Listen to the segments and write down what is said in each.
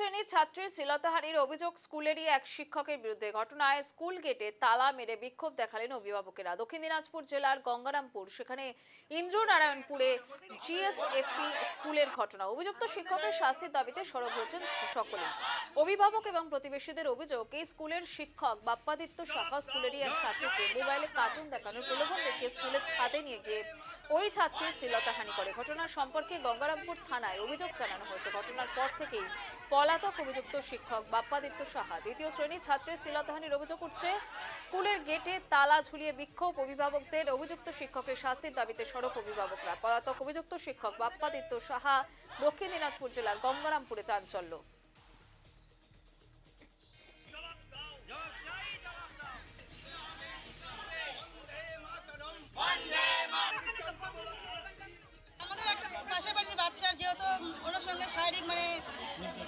শ্রেণীর ছাত্রী শ্লীলতাহানির অভিযোগ স্কুলেরই এক শিক্ষকের বিরুদ্ধে। ঘটনায় স্কুল গেটে তালা মেরে বিক্ষোভ দেখালেন অভিভাবকেরা। দক্ষিণ দিনাজপুর জেলার গঙ্গারামপুর, সেখানে ইন্দ্রনারায়ণপুরে জিএসএফপি স্কুলের ঘটনা। অভিযুক্ত শিক্ষকের শাস্তির দাবিতে সরব হয়েছেন সকলেই। অভিভাবক এবং প্রতিবেশীদের অভিযোগ, এই স্কুলের শিক্ষক বাপ্পাদিত্য সাহা স্কুলেরই এক ছাত্রকে মোবাইলে কার্টুন দেখানোর প্রলোভন দেখিয়ে স্কুলের ছাদে নিয়ে গিয়ে ওই ছাত্রীর শ্লীলতাহানি করে। ঘটনার সম্পর্কে গঙ্গারামপুর থানায় অভিযোগ জানানো হয়েছে। ঘটনার পর থেকেই পলাতক অভিযুক্ত শিক্ষক বাপ্পাদিত্য সাহা। দ্বিতীয় শ্রেণীর ছাত্রের শ্লীলতাহানির অভিযোগ উঠছে। স্কুলের গেটে তালা ঝুলিয়ে বিক্ষোভ অভিভাবকদের। অভিযুক্ত শিক্ষকের শাস্তির দাবিতে সরব অভিভাবকরা। পলাতক অভিযুক্ত শিক্ষক বাপ্পাদিত্য সাহা। দক্ষিণ দিনাজপুর জেলার গঙ্গারামপুরে চাঞ্চল্য। আমাদের একটা পাশের বাড়ির বাচ্চার যেহেতু ওনার সঙ্গে শারীরিক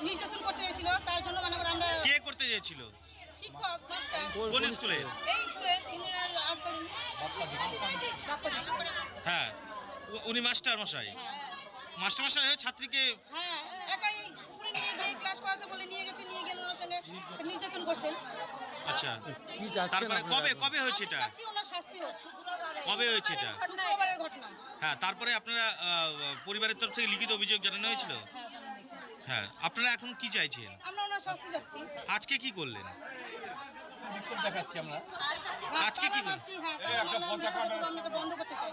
নির্যাতন করতে চেয়েছিল, তার জন্য আমরা কে করতে চেয়েছিল? শিক্ষক মাস্টার। কোন স্কুলে? এই স্কুলের ইঞ্জিনিয়ার হ্যাঁ, উনি মাস্টার মশাই। মাস্টার মশাই হয়ে ছাত্রীকে হ্যাঁ একাই উপরে নিয়ে গিয়ে ক্লাস করাতে বলে নিয়ে গিয়ে ওনার সঙ্গে নির্যাতন করছেন। আচ্ছা, তারপরে কবে হয়েছে এটা? চাচ্ছি ওনার শাস্তি হোক। কবে হয়েছে এটা? শুক্রবারের ঘটনা। হ্যাঁ, তারপরে আপনারা পরিবারের তরফ থেকে লিখিত অভিযোগ জানানো হয়েছিল? হ্যাঁ জানানো হয়েছে। হ্যাঁ, আপনারা এখন কি চাইছেন? আমরা ওনার শাস্তি চাচ্ছি। আজকে কি করলেন? দেখাচ্ছি আমরা। আজকে কি করলেন? আমরা বন্ধ করতে চাই।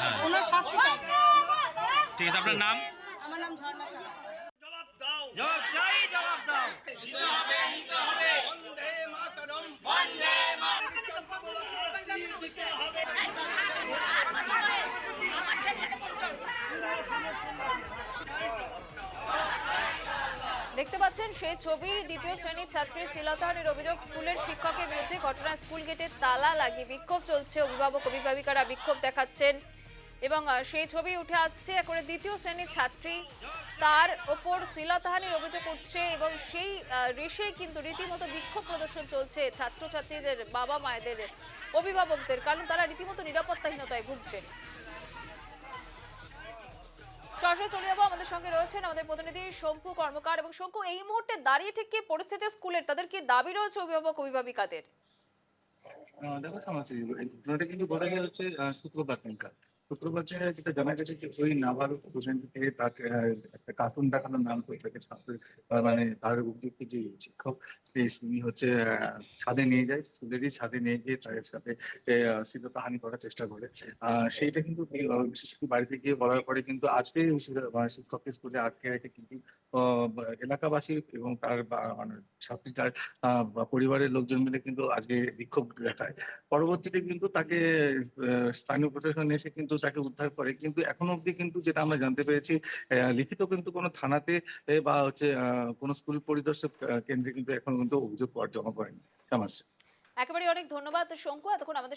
হ্যাঁ, ওনার শাস্তি চাই। ঠিক আছে। আপনার নাম? আমার নাম ঝর্ণা সাহা। জবাব চাই, জবাব দাও। দিতে হবে, নিতে হবে। বন্দে মাতরম, বন্দে দেখতে পাচ্ছেন সেই ছবি। দ্বিতীয় শ্রেণীর ছাত্রী শ্লীলতাহানির অভিযোগ স্কুলের শিক্ষকের বিরুদ্ধে। ঘটনায় স্কুল গেটে তালা লাগিয়ে বিক্ষোভ চলছে। অভিভাবক অভিভাবিকারা বিক্ষোভ দেখাচ্ছেন এবং সেই ছবি উঠে আসছে। করে দ্বিতীয় শ্রেণীর ছাত্রী, তার ওপর শ্লীলতাহানির অভিযোগ উঠছে এবং সেই রেশেই কিন্তু রীতিমতো বিক্ষোভ প্রদর্শন চলছে ছাত্রছাত্রীদের, বাবা মায়েদের, অভিভাবকদের, কারণ তারা রীতিমতো নিরাপত্তাহীনতায় ভুগছেন। সরাসরি চলে যাবো, আমাদের সঙ্গে রয়েছেন আমাদের প্রতিনিধি শঙ্কু কর্মকার। এবং শঙ্কু, এই মুহূর্তে দাঁড়িয়ে ঠিক কি পরিস্থিতি স্কুলের, তাদের কি দাবি রয়েছে অভিভাবক অভিভাবিকাদের? দেখো সমস্যা এই ঘটনাটা কিন্তু ঘটে গেছে শুক্রবার দিনকার। শুক্রবার যেটা জানা গেছে যে ওই নাবালক স্টুডেন্ট থেকে তাকে একটা কার্টুন দেখানোর নাম করে তাকে ছাত্রের তার উপযুক্ত যে শিক্ষক তিনি হচ্ছে ছাদে নিয়ে যায়, স্কুলেরই ছাদে নিয়ে গিয়ে তাদের সাথে শ্লীলতাহানি করার চেষ্টা করে। সেইটা কিন্তু বিশেষ করে বাড়িতে গিয়ে বলার পরে কিন্তু আজকে শিক্ষককে স্কুলে আটকে রেখে কিন্তু এলাকাবাসী এবং তার ছাত্রী তার পরিবারের লোকজন মিলে কিন্তু আজকে বিক্ষোভ দেখায়। পরবর্তীতে কিন্তু তাকে স্থানীয় প্রশাসন এসে কিন্তু তাকে উদ্ধার করে, কিন্তু এখনো অবধি কিন্তু যেটা আমরা জানতে পেরেছি লিখিত কিন্তু কোনো থানাতে বা হচ্ছে কোনো স্কুল পরিদর্শক কেন্দ্রে কিন্তু এখন কিন্তু অভিযোগ জমা করেনি। একেবারে অনেক ধন্যবাদ শঙ্কু, এতক্ষণ আমাদের